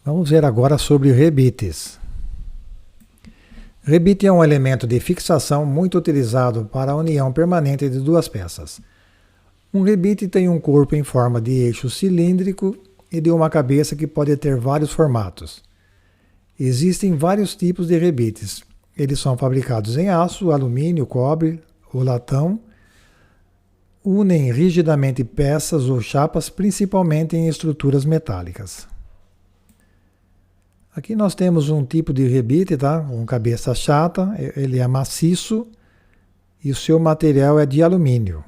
Vamos ver agora sobre rebites. Rebite é um elemento de fixação muito utilizado para a união permanente de duas peças. Um rebite tem um corpo em forma de eixo cilíndrico e de uma cabeça que pode ter vários formatos. Existem vários tipos de rebites. Eles são fabricados em aço, alumínio, cobre ou latão. Unem rigidamente peças ou chapas, principalmente em estruturas metálicas. Aqui nós temos um tipo de rebite, tá? Com cabeça chata, ele é maciço e o seu material é de alumínio.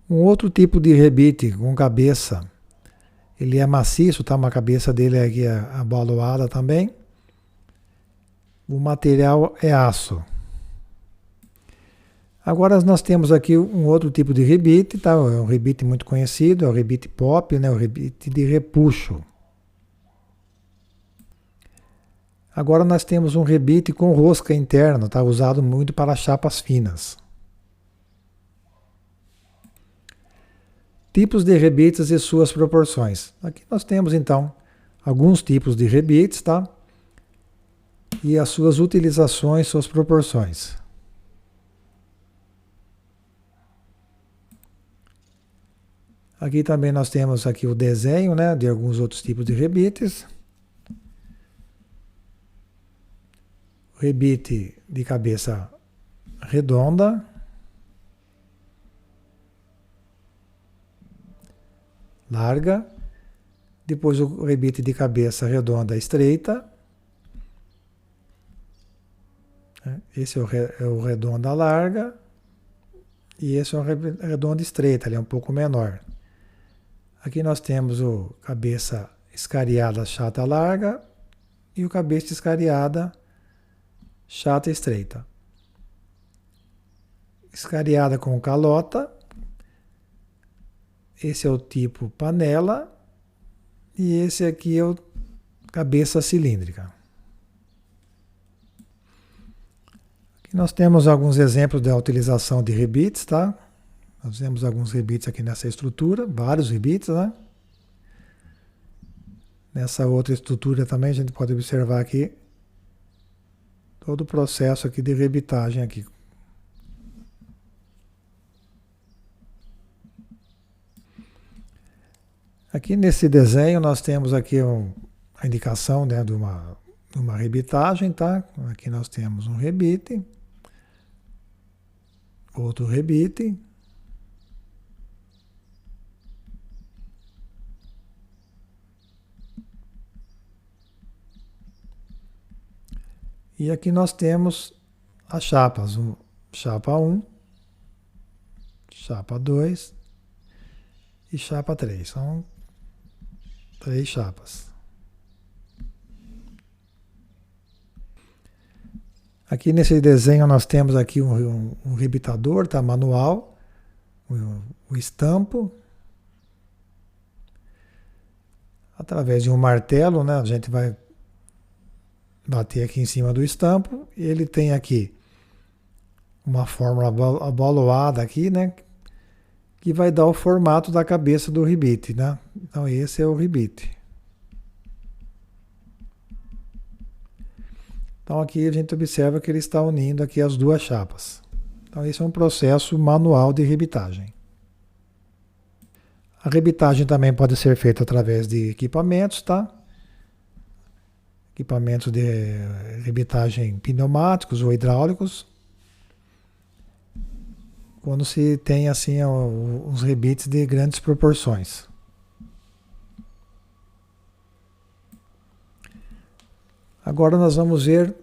Um outro tipo de rebite com cabeça, ele é maciço, tá? Uma cabeça dele aqui é abaloada também. O material é aço. Agora nós temos aqui um outro tipo de rebite, tá? É um rebite muito conhecido, é o rebite pop, né? O rebite de repuxo. Agora nós temos um rebite com rosca interna, tá? Usado muito para chapas finas. Tipos de rebites e suas proporções. Aqui nós temos então alguns tipos de rebites, tá? E as suas utilizações, suas proporções. Aqui também nós temos aqui o desenho, né, de alguns outros tipos de rebites. Rebite de cabeça redonda. Larga. Depois o rebite de cabeça redonda estreita. Esse é o redonda larga. E esse é o redonda estreita, ele é um pouco menor. Aqui nós temos o cabeça escariada chata larga e o cabeça escariada chata estreita. Escariada com calota. Esse é o tipo panela. E esse aqui é o cabeça cilíndrica. Aqui nós temos alguns exemplos da utilização de rebites, tá? Nós temos alguns rebites aqui nessa estrutura, vários rebites, né? Nessa outra estrutura também a gente pode observar aqui todo o processo aqui de rebitagem aqui. Aqui nesse desenho nós temos aqui a indicação, né, de uma rebitagem, tá? Aqui nós temos um rebite, outro rebite. E aqui nós temos as chapas, chapa 1, chapa 2 e chapa 3. São 3 chapas. Aqui nesse desenho nós temos aqui um rebitador, tá? Manual, o estampo. Através de um martelo, né? A gente vai bater aqui em cima do estampo. Ele tem aqui uma fórmula abaloada aqui, né? Que vai dar o formato da cabeça do rebite, né? Então esse é o rebite. Então aqui a gente observa que ele está unindo aqui as duas chapas. Então esse é um processo manual de rebitagem. A rebitagem também pode ser feita através de equipamentos, tá? Equipamentos de rebitagem pneumáticos ou hidráulicos. Quando se tem assim os rebites de grandes proporções. Agora nós vamos ver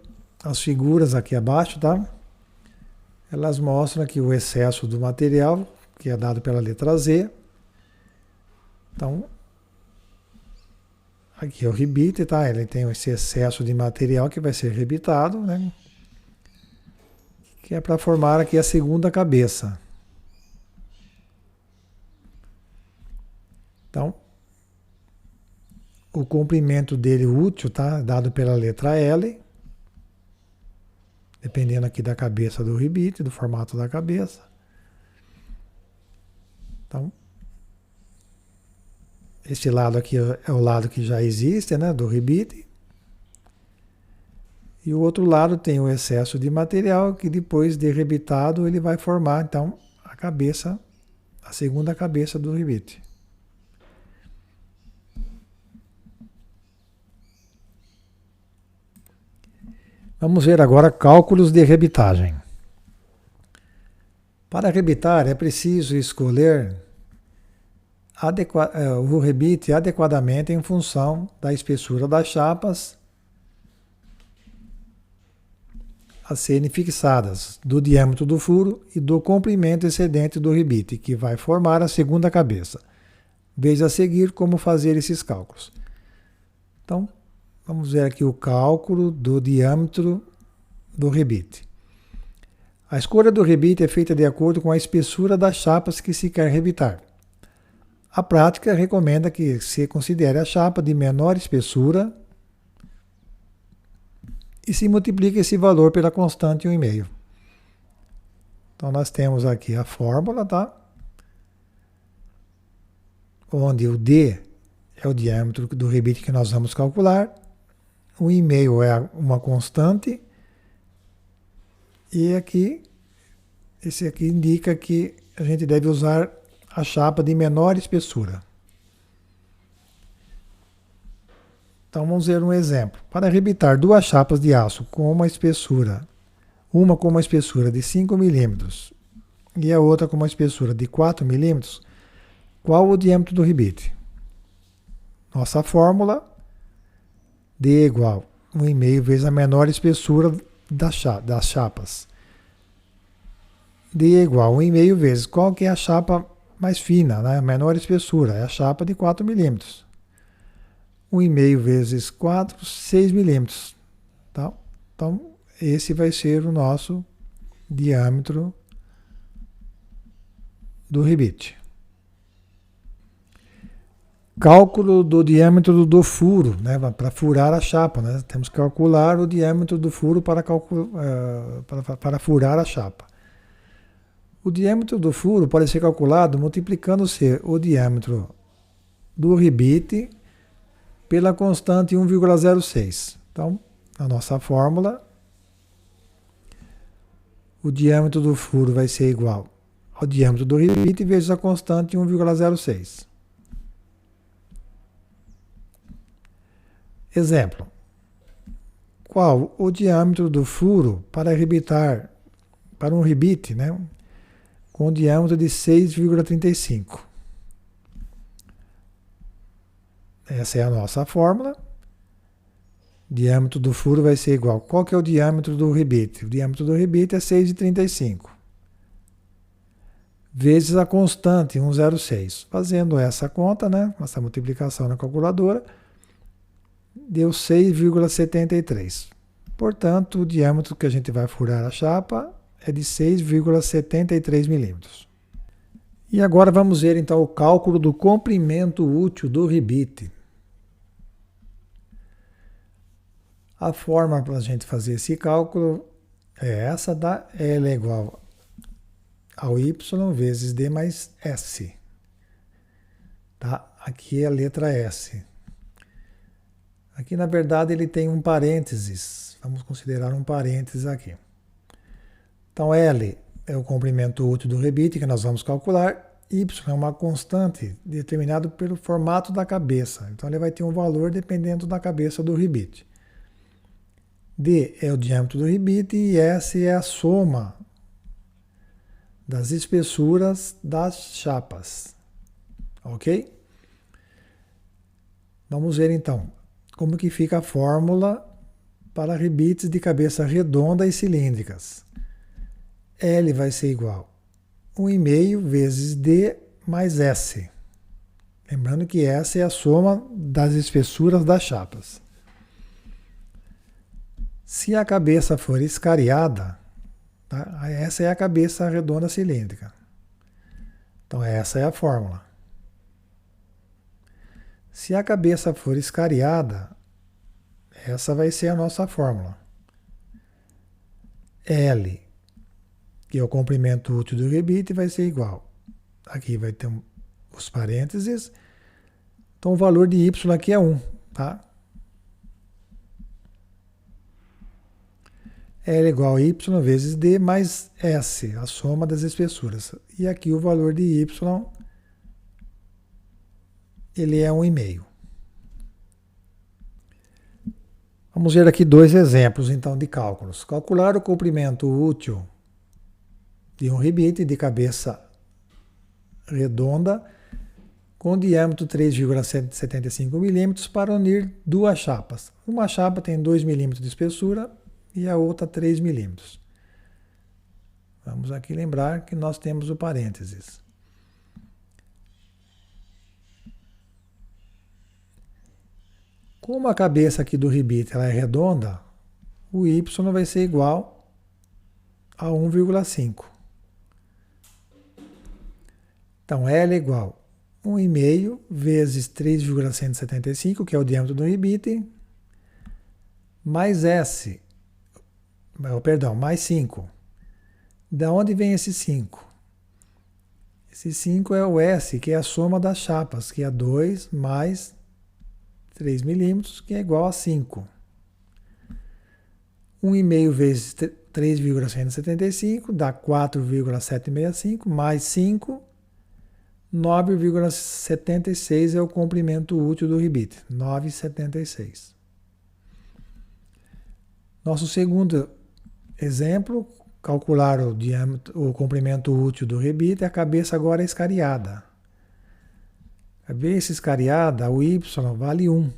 as figuras aqui abaixo, tá? Elas mostram aqui o excesso do material, que é dado pela letra Z. Então, aqui é o rebite, tá? Ele tem esse excesso de material que vai ser rebitado, né? Que é para formar aqui a segunda cabeça. Então, o comprimento dele útil, tá? Dado pela letra L. Dependendo aqui da cabeça do rebite, do formato da cabeça. Então, Esse lado aqui é o lado que já existe, né, do rebite. E o outro lado tem o excesso de material que depois de rebitado ele vai formar então a cabeça, a segunda cabeça do rebite. Vamos ver agora cálculos de rebitagem. Para rebitar é preciso escolher o rebite adequadamente em função da espessura das chapas a serem fixadas, do diâmetro do furo e do comprimento excedente do rebite, que vai formar a segunda cabeça. Veja a seguir como fazer esses cálculos. Então, vamos ver aqui o cálculo do diâmetro do rebite. A escolha do rebite é feita de acordo com a espessura das chapas que se quer rebitar. A prática recomenda que se considere a chapa de menor espessura e se multiplique esse valor pela constante 1,5. Então nós temos aqui a fórmula, tá? Onde o D é o diâmetro do rebite que nós vamos calcular, o 1,5 é uma constante, e aqui, esse aqui indica que a gente deve usar a chapa de menor espessura. Então vamos ver um exemplo. Para rebitar duas chapas de aço com uma espessura, uma com uma espessura de 5 milímetros e a outra com uma espessura de 4 milímetros, qual o diâmetro do rebite? Nossa fórmula, D igual 1,5 vezes a menor espessura das chapas. D igual 1,5 vezes qual que é a chapa mais fina, né? A menor espessura, é a chapa de 4 milímetros. 1,5 vezes 4, 6 milímetros. Tá? Então, esse vai ser o nosso diâmetro do rebite. Cálculo do diâmetro do furo, né? Para furar a chapa. Né? Temos que calcular o diâmetro do furo para furar a chapa. O diâmetro do furo pode ser calculado multiplicando-se o diâmetro do rebite pela constante 1,06. Então, a nossa fórmula, o diâmetro do furo vai ser igual ao diâmetro do rebite vezes a constante 1,06. Exemplo. Qual o diâmetro do furo para rebitar, para um rebite, né, com diâmetro de 6,35? Essa é a nossa fórmula. Diâmetro do furo vai ser igual. Qual que é o diâmetro do rebite? O diâmetro do rebite é 6,35. Vezes a constante, 1,06. Fazendo essa conta, né, essa multiplicação na calculadora, deu 6,73. Portanto, o diâmetro que a gente vai furar a chapa é de 6,73 milímetros. E agora vamos ver então o cálculo do comprimento útil do rebite. A forma para a gente fazer esse cálculo é essa da L é igual ao Y vezes D mais S. Tá? Aqui é a letra S. Aqui, na verdade, ele tem um parênteses. Vamos considerar um parênteses aqui. Então, L é o comprimento útil do rebite que nós vamos calcular. Y é uma constante determinada pelo formato da cabeça. Então, ele vai ter um valor dependendo da cabeça do rebite. D é o diâmetro do rebite e S é a soma das espessuras das chapas. Ok? Vamos ver então como que fica a fórmula para rebites de cabeça redonda e cilíndricas. L vai ser igual a 1,5 vezes D mais S. Lembrando que S é a soma das espessuras das chapas. Se a cabeça for escariada, tá? Essa é a cabeça redonda cilíndrica. Então essa é a fórmula. Se a cabeça for escariada, essa vai ser a nossa fórmula. L, que é o comprimento útil do rebite, vai ser igual. Aqui vai ter os parênteses. Então o valor de y aqui é 1, tá? L igual a y vezes d mais S, a soma das espessuras. E aqui o valor de y, ele é 1,5. Vamos ver aqui dois exemplos, então, de cálculos. Calcular o comprimento útil de um rebite de cabeça redonda com diâmetro 3,75 milímetros para unir duas chapas. Uma chapa tem 2 milímetros de espessura e a outra 3 milímetros. Vamos aqui lembrar que nós temos o parênteses. Como a cabeça aqui do rebite ela é redonda, o y vai ser igual a 1,5. Então, L é igual a 1,5 vezes 3,175, que é o diâmetro do rebite, mais S, mais 5. Da onde vem esse 5? Esse 5 é o S, que é a soma das chapas, que é 2 mais 3 milímetros, que é igual a 5. 1,5 vezes 3,175 dá 4,765, mais 5, 9,76 é o comprimento útil do rebite, 9,76. Nosso segundo exemplo, calcular o comprimento útil do rebite, a cabeça agora é escariada. Cabeça escariada, o y vale 1.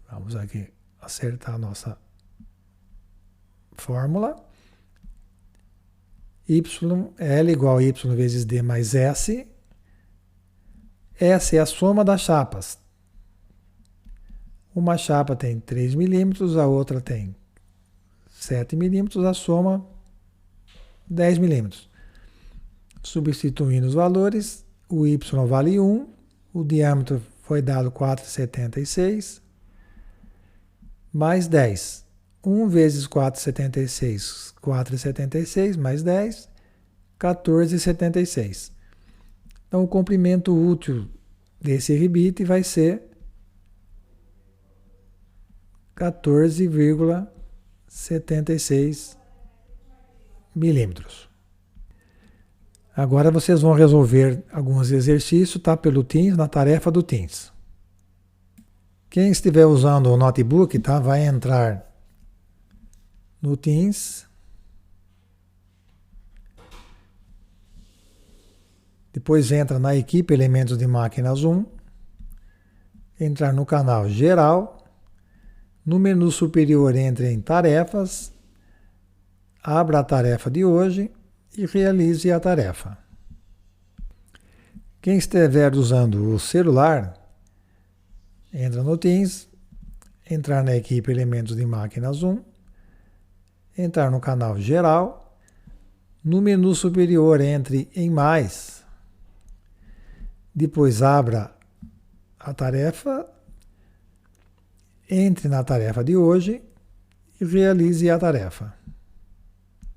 Vamos aqui acertar a nossa fórmula. L igual a y vezes d mais S. S é a soma das chapas. Uma chapa tem 3 milímetros, a outra tem 7 milímetros, a soma 10 milímetros. Substituindo os valores, o y vale 1, o diâmetro foi dado 4,76, mais 10. 1 vezes 4,76, 4,76, mais 10, 14,76. Então, o comprimento útil desse rebite vai ser 14,76 milímetros. Agora vocês vão resolver alguns exercícios, tá? Pelo Teams, na tarefa do Teams. Quem estiver usando o notebook, tá? Vai entrar no Teams. Depois entra na equipe Elementos de Máquinas 1. Entrar no canal Geral. No menu superior, entre em Tarefas. Abra a tarefa de hoje e realize a tarefa. Quem estiver usando o celular, entra no Teams, entrar na equipe Elementos de Máquinas 1, entrar no canal Geral, no menu superior entre em Mais, depois abra a tarefa, entre na tarefa de hoje e realize a tarefa.